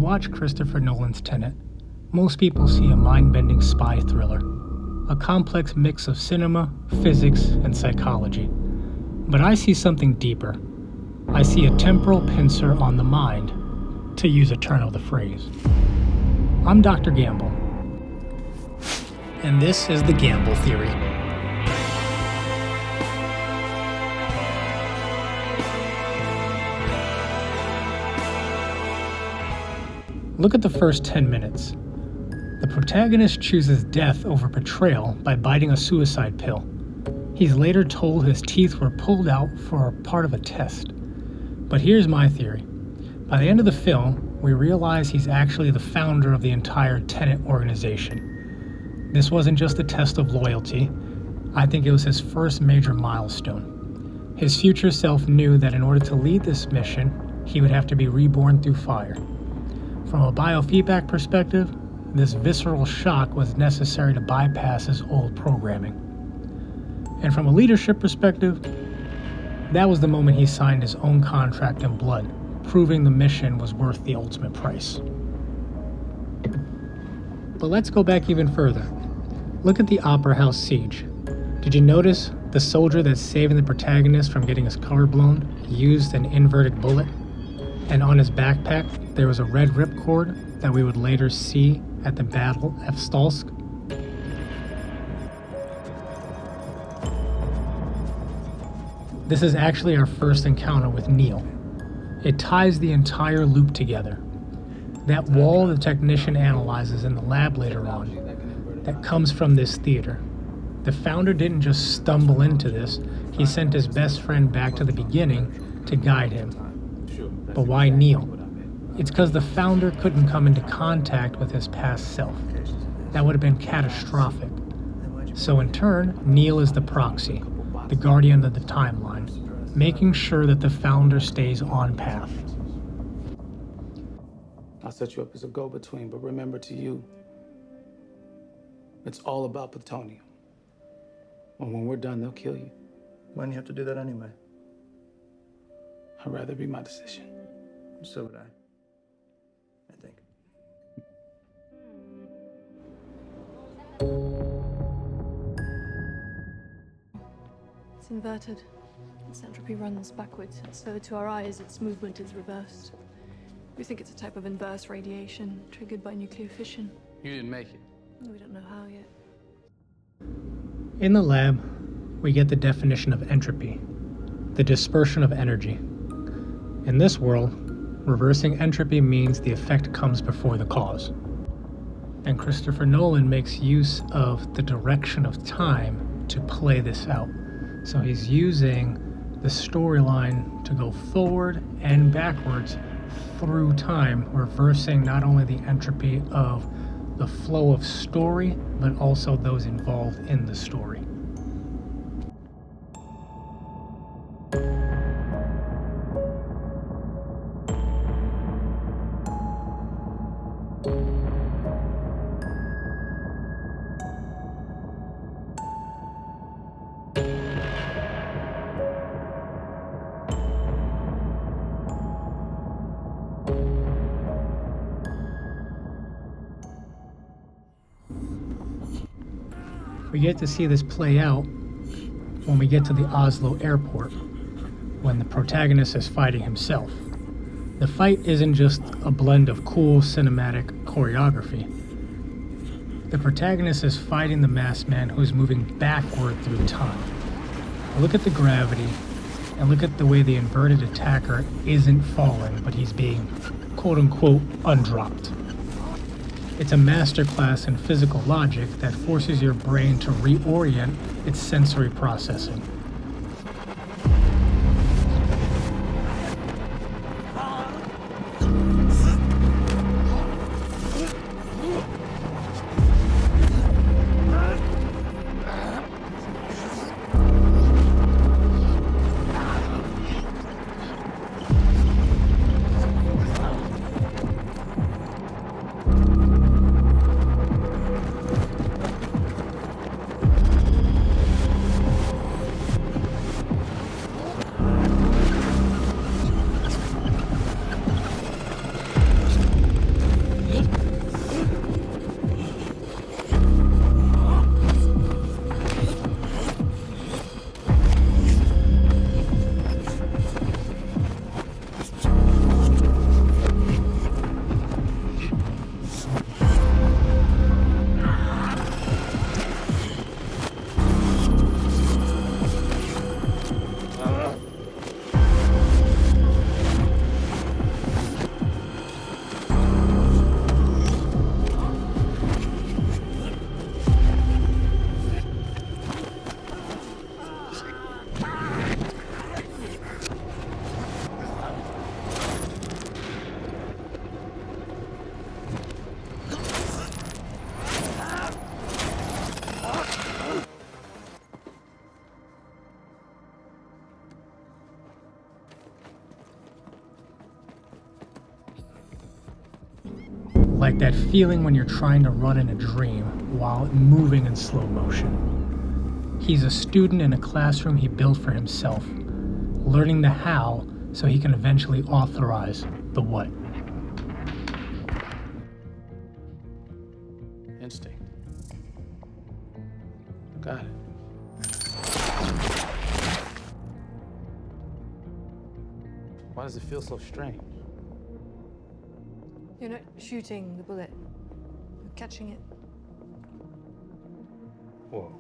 watch Christopher Nolan's Tenet, most people see a mind-bending spy thriller, a complex mix of cinema, physics, and psychology. But I see something deeper. I see a temporal pincer on the mind, to use a turn of the phrase. I'm Dr. Gamble, and this is the Gamble Theory. Look at the first 10 minutes. The protagonist chooses death over betrayal by biting a suicide pill. He's later told his teeth were pulled out for part of a test. But here's my theory. By the end of the film, we realize he's actually the founder of the entire Tenet organization. This wasn't just a test of loyalty. I think it was his first major milestone. His future self knew that in order to lead this mission, he would have to be reborn through fire. From a biofeedback perspective, this visceral shock was necessary to bypass his old programming. And from a leadership perspective, that was the moment he signed his own contract in blood, proving the mission was worth the ultimate price. But let's go back even further. Look at the Opera House siege. Did you notice the soldier that's saving the protagonist from getting his cover blown used an inverted bullet? And on his backpack, there was a red ripcord that we would later see at the Battle of Stalsk. This is actually our first encounter with Neil. It ties the entire loop together. That wall the technician analyzes in the lab later on, that comes from this theater. The founder didn't just stumble into this, he sent his best friend back to the beginning to guide him. But why Neil? It's because the founder couldn't come into contact with his past self. That would have been catastrophic. So in turn, Neil is the proxy, the guardian of the timeline, making sure that the founder stays on path. I'll set you up as a go-between, but remember, to you, it's all about plutonium. And when we're done, they'll kill you. Why do you have to do that anyway? I'd rather be my decision. So would I think. It's inverted. Its entropy runs backwards, so to our eyes, its movement is reversed. We think it's a type of inverse radiation triggered by nuclear fission. You didn't make it. We don't know how yet. In the lab, we get the definition of entropy, the dispersion of energy. In this world, reversing entropy means the effect comes before the cause. And Christopher Nolan makes use of the direction of time to play this out. So he's using the storyline to go forward and backwards through time, reversing not only the entropy of the flow of story, but also those involved in the story. We get to see this play out when we get to the Oslo airport, when the protagonist is fighting himself. The fight isn't just a blend of cool cinematic choreography. The protagonist is fighting the masked man who's moving backward through time. Look at the gravity, and look at the way the inverted attacker isn't falling, but he's being quote-unquote undropped. It's a masterclass in physical logic that forces your brain to reorient its sensory processing. like that feeling when you're trying to run in a dream while moving in slow motion. He's a student in a classroom he built for himself, learning the how so he can eventually authorize the what. Instinct. Got it. Why does it feel so strange? You're not shooting the bullet. You're catching it. Whoa.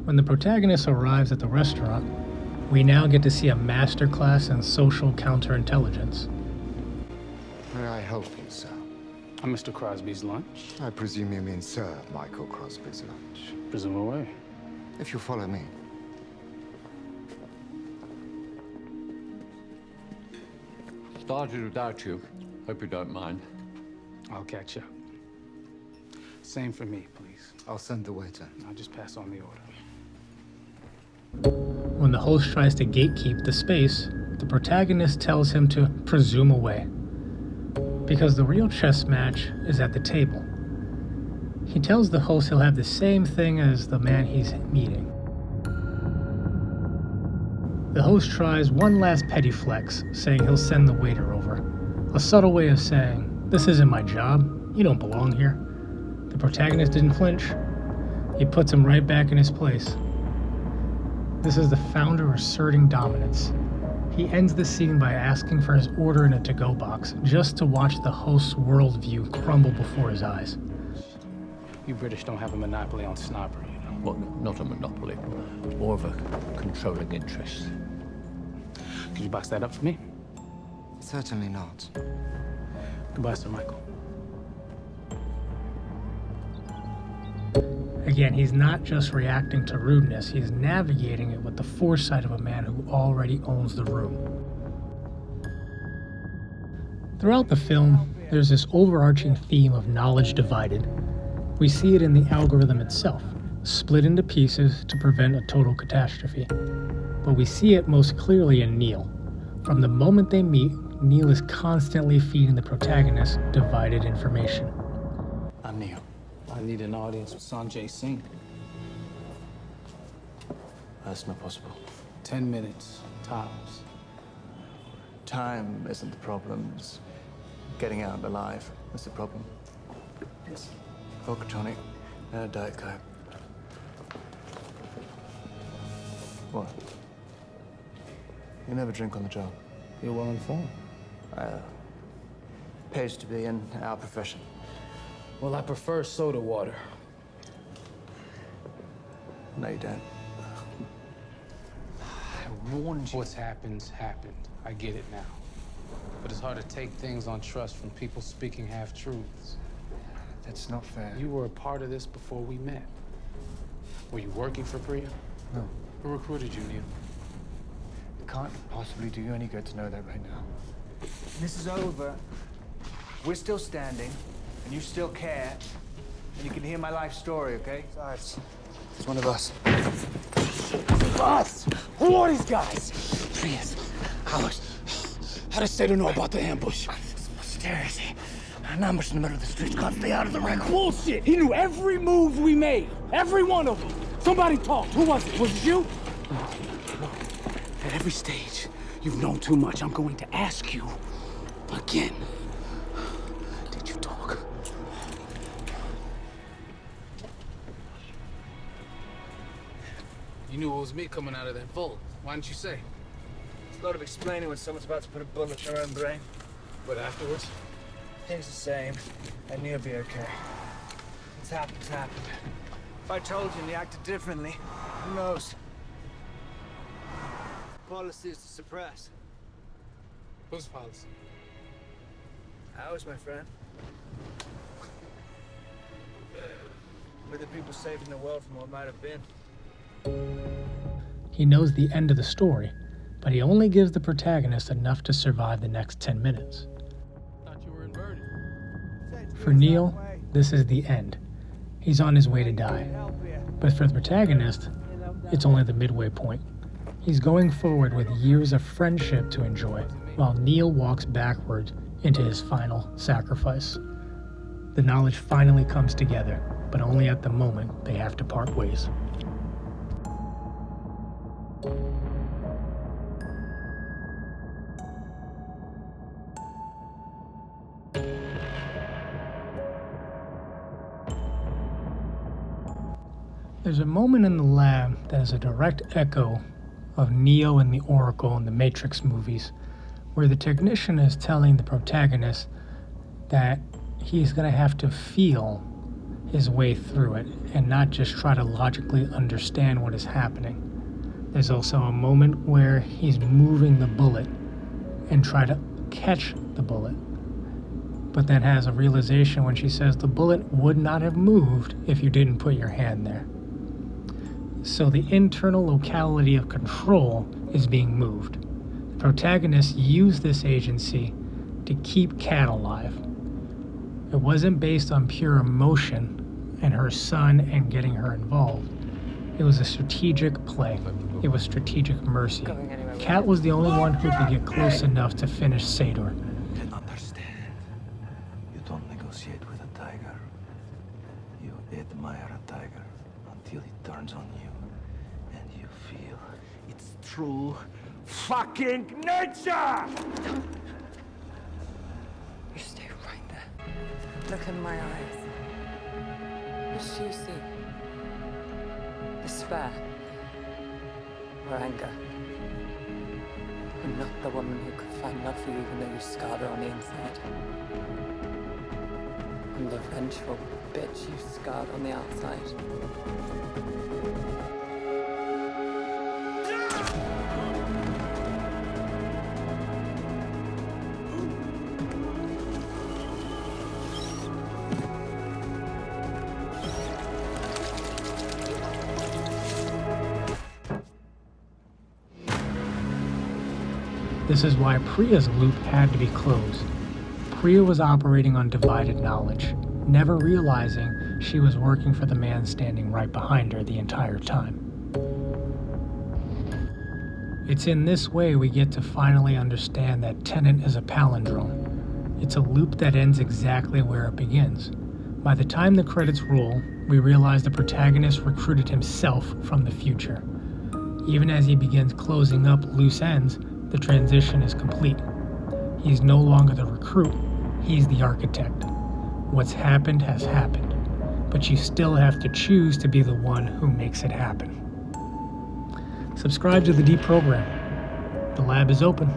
When the protagonist arrives at the restaurant, we now get to see a masterclass in social counterintelligence. May I help you, sir? I'm Mr. Crosby's lunch. I presume you mean Sir Michael Crosby's lunch. Presume away. If you follow me. Started without you. Hope you don't mind. I'll catch up. Same for me, please. I'll send the waiter. I'll just pass on the order. When the host tries to gatekeep the space, the protagonist tells him to presume away, because the real chess match is at the table. He tells the host he'll have the same thing as the man he's meeting. The host tries one last petty flex, saying he'll send the waiter over. A subtle way of saying, "This isn't my job, you don't belong here." The protagonist didn't flinch. He puts him right back in his place. This is the founder asserting dominance. He ends the scene by asking for his order in a to-go box, just to watch the host's worldview crumble before his eyes. You British don't have a monopoly on snobbery, you know? Well, not a monopoly, more of a controlling interest. Could you box that up for me? Certainly not. Goodbye, Sir Michael. Again, he's not just reacting to rudeness, he's navigating it with the foresight of a man who already owns the room. Throughout the film, there's this overarching theme of knowledge divided. We see it in the algorithm itself, split into pieces to prevent a total catastrophe. But we see it most clearly in Neil. From the moment they meet, Neil is constantly feeding the protagonist divided information. I'm Neil. I need an audience with Sanjay Singh. That's not possible. 10 minutes, tops. Time isn't the problem. It's getting out alive. That's the problem. Yes. Vodka tonic and a Diet Coke. What? You never drink on the job. You're well informed. Pays to be in our profession. Well, I prefer soda water. No, you don't. I warned you. What's happened. I get it now. But it's hard to take things on trust from people speaking half-truths. That's not fair. You were a part of this before we met. Were you working for Priya? No. Who recruited you, Neil? It can't possibly do you any good to know that right now. This is over. We're still standing, and you still care, and you can hear my life story, okay? Besides, it's one of us. Us? Who are these guys? Prius. Ours. How does Seder know about the ambush? Stairs. An ambush in the middle of the street. Can't stay out of the record. Bullshit! He knew every move we made. Every one of them. Somebody talked. Who was it? Was it you? No. At every stage, you've known too much. I'm going to ask you again. Did you talk? You knew it was me coming out of that vault. Why didn't you say? It's a lot of explaining when someone's about to put a bullet in their own brain. But afterwards? Things the same. I knew it'd be okay. What's happened's happened. If I told you and you acted differently, who knows? Policy is to suppress. Whose policy? Ours, my friend. We're the people saving the world from what might have been. He knows the end of the story, but he only gives the protagonist enough to survive the next 10 minutes. Thought you were inverted. For Neil, this is the end. He's on his way to die. But for the protagonist, it's only the midway point. He's going forward with years of friendship to enjoy, while Neil walks backward into his final sacrifice. The knowledge finally comes together, but only at the moment they have to part ways. There's a moment in the lab that is a direct echo of Neo and the Oracle in the Matrix movies, where the technician is telling the protagonist that he's going to have to feel his way through it and not just try to logically understand what is happening. There's also a moment where he's moving the bullet and try to catch the bullet, but then has a realization when she says the bullet would not have moved if you didn't put your hand there. So the internal locality of control is being moved. The protagonist used this agency to keep Kat alive. It wasn't based on pure emotion and her son and getting her involved. It was a strategic play. It was strategic mercy. Kat was the only one who could get close enough to finish Sador. Understand. You don't negotiate with a tiger. You admire a tiger until he turns on you. And you feel its true fucking nature! You stay right there. Look in my eyes. What do you see? Despair or anger? I'm not the woman who could find love for you even though you scarred her on the inside. I'm the vengeful bitch you scarred on the outside. This is why Priya's loop had to be closed. Priya was operating on divided knowledge, never realizing she was working for the man standing right behind her the entire time. It's in this way we get to finally understand that Tenet is a palindrome. It's a loop that ends exactly where it begins. By the time the credits roll, we realize the protagonist recruited himself from the future. Even as he begins closing up loose ends, the transition is complete. He's no longer the recruit, he's the architect. What's happened has happened, but you still have to choose to be the one who makes it happen. Subscribe to the Deprogram. The lab is open.